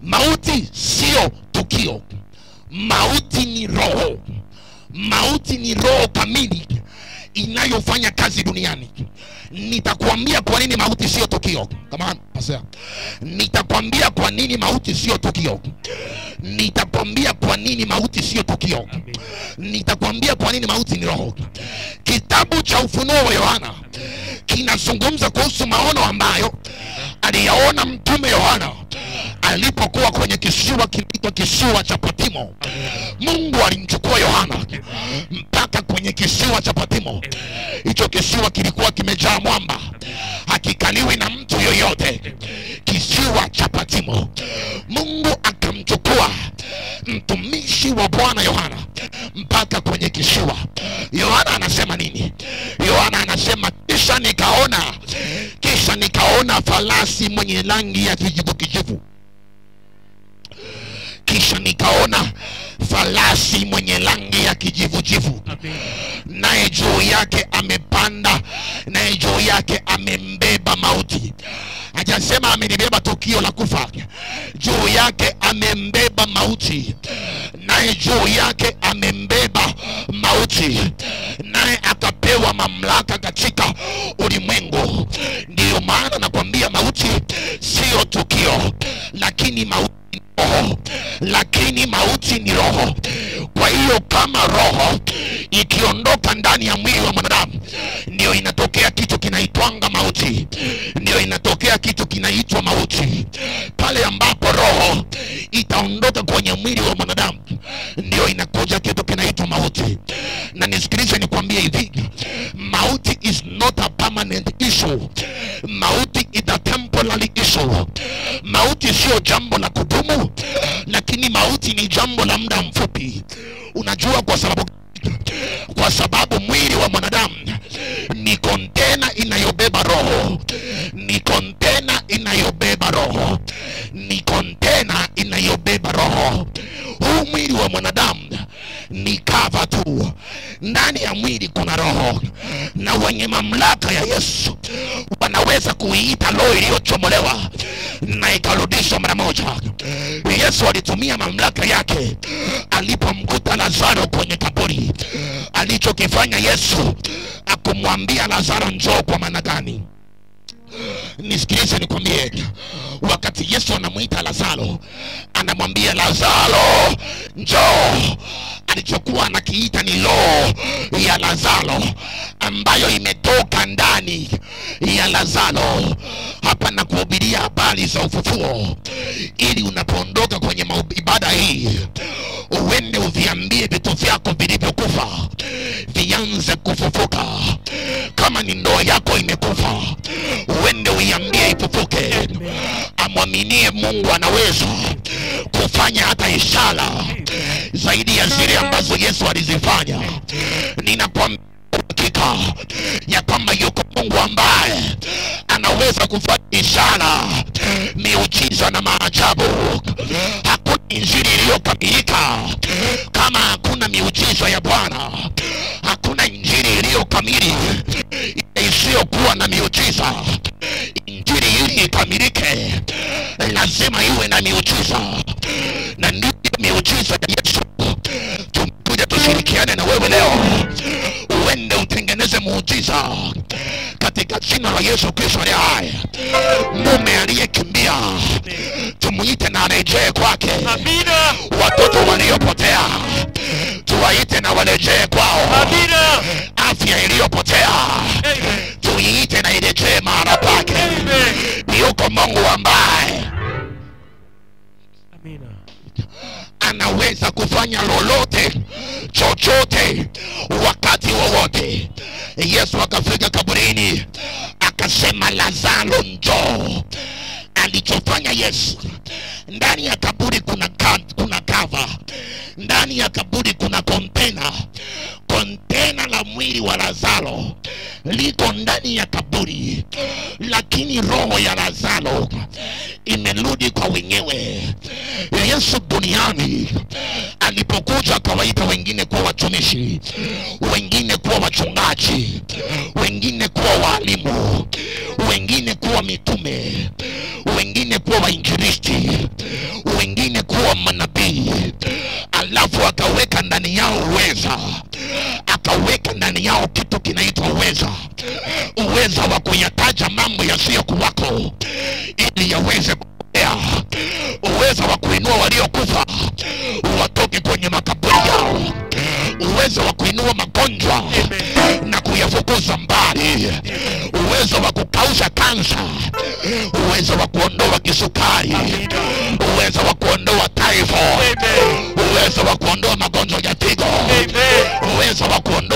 Mauti sio tukio. Mauti ni roho. Mauti ni roho kamili inayofanya kazi duniani. Nitakwambia kwa nini mauti sio tukio. Come on, pastor. Nitakwambia kwa nini mauti sio tukio. Nitakwambia kwa nini mauti sio tukio. Nitakwambia kwa nini mauti ni roho. Kitabu cha Ufunuo wa Yohana kinazungumza kuhusu maono ambayo aliyaona mtume Yohana alipokuwa kwenye kisiwa kinaitwa kisiwa cha Patimo. Mungu alimchukua Yohana mpaka kwenye kisiwa cha Patimo. Hicho kisiwa kilikuwa kimejaa mwamba, hakikaliwi na mtu yoyote. Kisiwa cha Patimo. Mungu akamchukua mtumishi wa Bwana Yohana mpaka kwenye kisiwa. Yohana anasema nini? Yohana anasema kisha nikaona farasi mwenye rangi ya kijivu kijivu. Kisha nikaona farasi mwenye rangi ya kijivu jivu, naye juu yake amepanda, naye juu yake amembeba mauti. Hajasema amenibeba tukio la kufa. Juu yake amembeba mauti, naye juu yake amembeba mauti, naye akapewa mamlaka katika ulimwengu. Ndiyo maana nakwambia mauti sio tukio, lakini mauti ni roho. Kwa hiyo kama roho ikiondoka ndani ya mwili wa mwanadamu, ndio inatokea kitu kinaitwanga mauti. Ndio inatokea kitu kinaitwa mauti. Pale ambapo roho itaondoka kwenye mwili wa mwanadamu, ndio inakuja kitu kinaitwa mauti. Na nisikilize nikwambie hivi, mauti is not a permanent issue. Mauti is a temporary issue. Mauti sio jambo la kudumu, lakini mauti ni jambo la muda mfupi. Unajua kwa sababu mwili wa mwanadamu ni kontena inayobeba roho. Ni kontena inayobeba roho. Ni kontena inayobeba roho. Huu mwili wa mwanadamu ni kava tu. Ndani ya mwili kuna roho, na wenye mamlaka ya Yesu wanaweza kuiita roho iliyochomolewa na ikarudishwa mara moja. Yesu alitumia mamlaka yake alipomkuta Lazaro kwenye kaburi. Alichokifanya Yesu, akumwambia Lazaro njoo. Kwa maana gani? Nisikilize nikwambie, wakati Yesu anamuita Lazaro, anamwambia Lazaro njoo. Alichokuwa anakiita ni roho ya Lazaro ambayo imetoka ndani ya Lazaro. Hapa nakuhubiria habari za ufufuo, ili unapoondoka kwenye ibada hii uende uviambie vitu vyako vilivyokufa vianze kufufuka. Kama ni ndoa yako imekufa, uende uiambie ifufuke. Amwaminie Mungu anaweza kufanya hata ishara zaidi ya zile ambazo Yesu alizifanya. Ninakwambia hakika ya kwamba yuko Mungu ambaye anaweza kufanya ishara, miujiza na maajabu. Hakuna injili iliyokamilika kama hakuna miujiza ya Bwana. Hakuna injili iliyokamili isiyokuwa na miujiza. Injili ili ikamilike lazima iwe na miujiza, na ndio miujiza ya Yesu. Tumekuja tushirikiane na wewe leo, uende utengeneze muujiza katika jina la Yesu Kristo aliye hai. Mume aliyekimbia tumuite na arejee kwake. Amina. Watoto waliopotea tuwaite na warejee kwao. Amina. Afya iliyopotea tuiite na irejee mahali pake. Yuko Mungu ambaye anaweza kufanya lolote chochote wakati wowote. Yesu akafika kaburini akasema Lazaro njoo. Alichofanya Yesu, ndani ya kaburi kuna kava, ndani ya kaburi kuna kontena la mwili wa Lazaro liko ndani ya kaburi, lakini roho ya Lazaro imerudi kwa wenyewe. Yesu duniani alipokuja akawaita wengine kuwa watumishi, wengine kuwa wachungaji, wengine kuwa walimu, wengine kuwa mitume, wengine kuwa wainjilisti, manabii, alafu akaweka ndani yao uweza, akaweka ndani yao kitu kinaitwa uweza. Uweza wa kuyataja mambo yasiyokuwako ili yaweze kutokea. Uweza wa kuinua waliokufa watoke kwenye makaburi yao. Uwezo wa kuinua magonjwa na kuyafukuza mbali. Uwezo wa kukausha kansa. Uwezo wa kuondoa kisukari. Uwezo wa kuondoa typhoid. Uwezo wa kuondoa magonjwa ya figo. Uwezo wa kuondoa